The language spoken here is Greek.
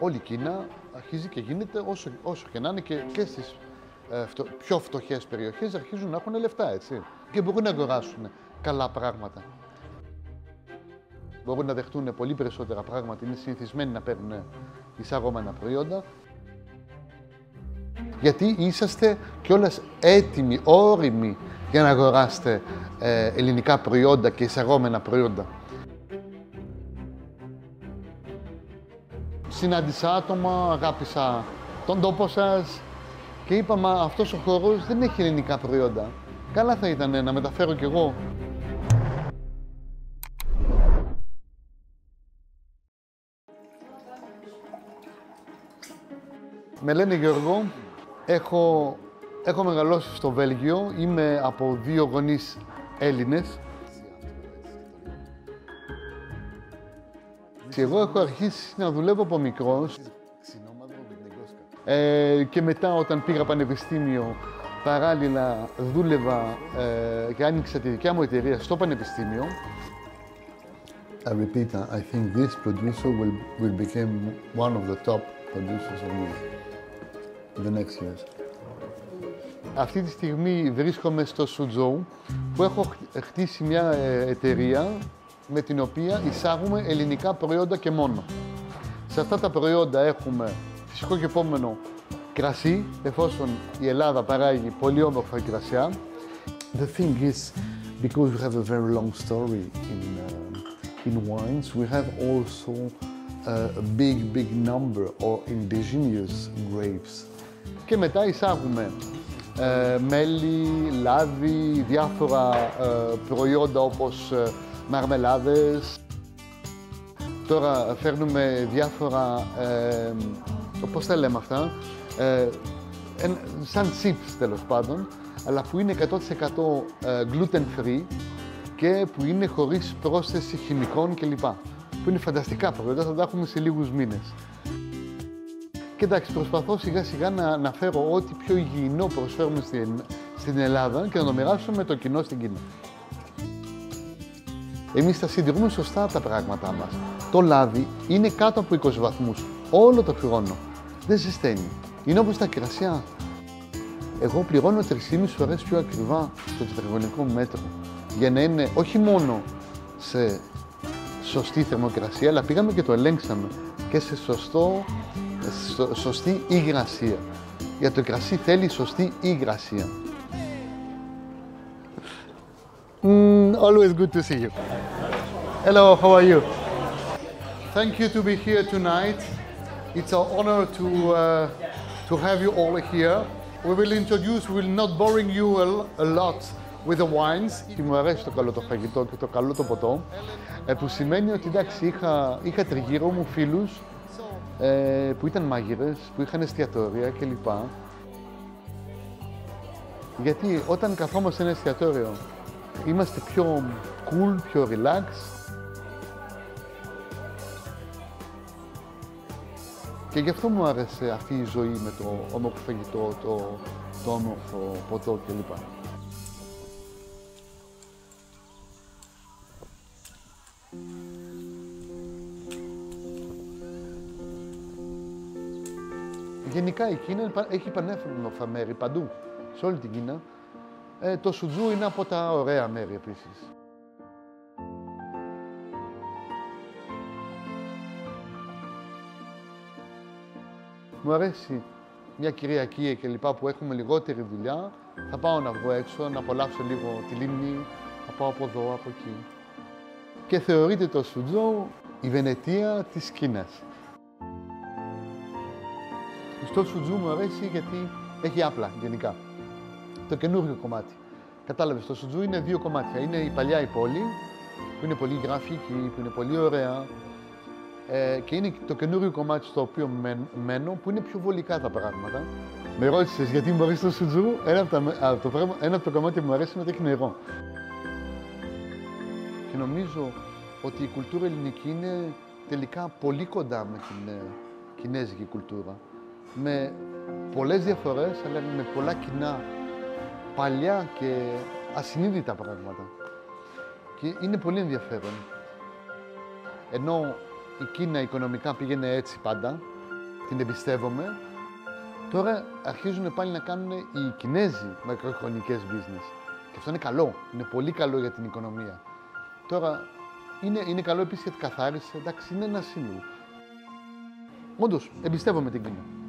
όλη η Κίνα αρχίζει και γίνεται όσο και να είναι και στις πιο φτωχές περιοχές αρχίζουν να έχουν λεφτά, έτσι. Και μπορούν να αγοράσουν καλά πράγματα. Μπορούν να δεχτούν πολύ περισσότερα πράγματα, είναι συνηθισμένοι να παίρνουν εισαγόμενα προϊόντα. Γιατί είσαστε κιόλας έτοιμοι, όριμοι για να αγοράσετε ελληνικά προϊόντα και εισαγόμενα προϊόντα. Συνάντησα άτομα, αγάπησα τον τόπο σας και είπαμε αυτός ο χώρος δεν έχει ελληνικά προϊόντα. Καλά θα ήταν να μεταφέρω κι εγώ. Με λένε Γιώργο, έχω μεγαλώσει στο Βέλγιο, είμαι από 2 γονείς Έλληνες. Εγώ έχω αρχίσει να δουλεύω από μικρός και μετά όταν πήγα πανεπιστήμιο παράλληλα δούλευα και άνοιξα τη δικιά μου εταιρεία στο πανεπιστήμιο. I repeat, I think this producer will become one of the top producers of music in the next years. Αυτή τη στιγμή βρίσκομαι στο Σουζόου που έχω χτίσει μια εταιρεία με την οποία εισάγουμε ελληνικά προϊόντα και μόνο. Σε αυτά τα προϊόντα έχουμε φυσικό και επόμενο κρασί, εφόσον η Ελλάδα παράγει πολύ όμορφα κρασιά. The thing is, because we have a very long story in wines, we have also a big number of indigenous grapes. Και μετά εισάγουμε μέλι, λάδι, διάφορα προϊόντα όπως μαρμελάδες. Τώρα φέρνουμε διάφορα, πώς τα λέμε αυτά, σαν chips τέλος πάντων, αλλά που είναι 100% gluten free και που είναι χωρίς πρόσθεση χημικών κλπ. Που είναι φανταστικά προϊόντα, θα τα έχουμε σε λίγους μήνες. Και εντάξει, προσπαθώ σιγά σιγά να φέρω ό,τι πιο υγιεινό προσφέρουμε στην Ελλάδα και να το μοιράσουμε με το κοινό στην Κίνα. Εμείς τα συντηρούμε σωστά τα πράγματά μας. Το λάδι είναι κάτω από 20 βαθμούς όλο το χρόνο. Δεν ζεσταίνει. Είναι όπως τα κρασιά. Εγώ πληρώνω 3,5 φορές πιο ακριβά στο τετραγωνικό μέτρο για να είναι όχι μόνο σε σωστή θερμοκρασία, αλλά πήγαμε και το ελέγξαμε και σε σωστή υγρασία. Για το κρασί θέλει σωστή υγρασία. Always good to see you. Hello, how are you? Thank you to be here tonight. It's an honor to have you all here. We will not boring you a lot with the wines. Και μου αρέσει το καλό το φαγητό και το καλό το ποτό, που σημαίνει ότι εντάξει, είχα τριγύρω μου φίλους που ήταν μάγειρες, που είχαν εστιατόρια κλπ. Γιατί όταν καθόμαστε σε ένα εστιατόριο είμαστε πιο cool, πιο relax. Και γι' αυτό μου άρεσε αυτή η ζωή με το όμορφο φαγητό, το όμορφο ποτό κλπ. Γενικά η Κίνα έχει πανέμορφα μέρη παντού, σε όλη την Κίνα. Το Σουτζού είναι από τα ωραία μέρη επίσης. Μου αρέσει μια Κυριακή και λοιπά που έχουμε λιγότερη δουλειά. Θα πάω να βγω έξω, να απολαύσω λίγο τη λίμνη, θα πάω από εδώ, από εκεί. Και θεωρείται το Σουτζού η Βενετία της Κίνας. Στο Σουτζού μου αρέσει γιατί έχει άπλα γενικά. Το καινούριο κομμάτι. Κατάλαβες, το Σουτζού είναι 2 κομμάτια. Είναι η παλιά η πόλη, που είναι πολύ γραφική, που είναι πολύ ωραία. Και είναι το καινούριο κομμάτι στο οποίο μένω, που είναι πιο βολικά τα πράγματα. Με ρώτησες γιατί μου αρέσει το Σουτζού. Ένα από τα κομμάτια που μου αρέσει είναι ότι έχει νερό. Και νομίζω ότι η κουλτούρα ελληνική είναι τελικά πολύ κοντά με την κινέζικη κουλτούρα. Με πολλές διαφορές, αλλά με πολλά κοινά, παλιά και ασυνείδητα πράγματα. Και είναι πολύ ενδιαφέρον. Ενώ η Κίνα οικονομικά πήγαινε έτσι πάντα, την εμπιστεύομαι. Τώρα αρχίζουν πάλι να κάνουν οι Κινέζοι μακροχρονικές business. Και αυτό είναι καλό, είναι πολύ καλό για την οικονομία. Τώρα είναι καλό επίσης γιατί καθάρισε, εντάξει, είναι ένα σύνολο. Όντως, εμπιστεύομαι την Κίνα.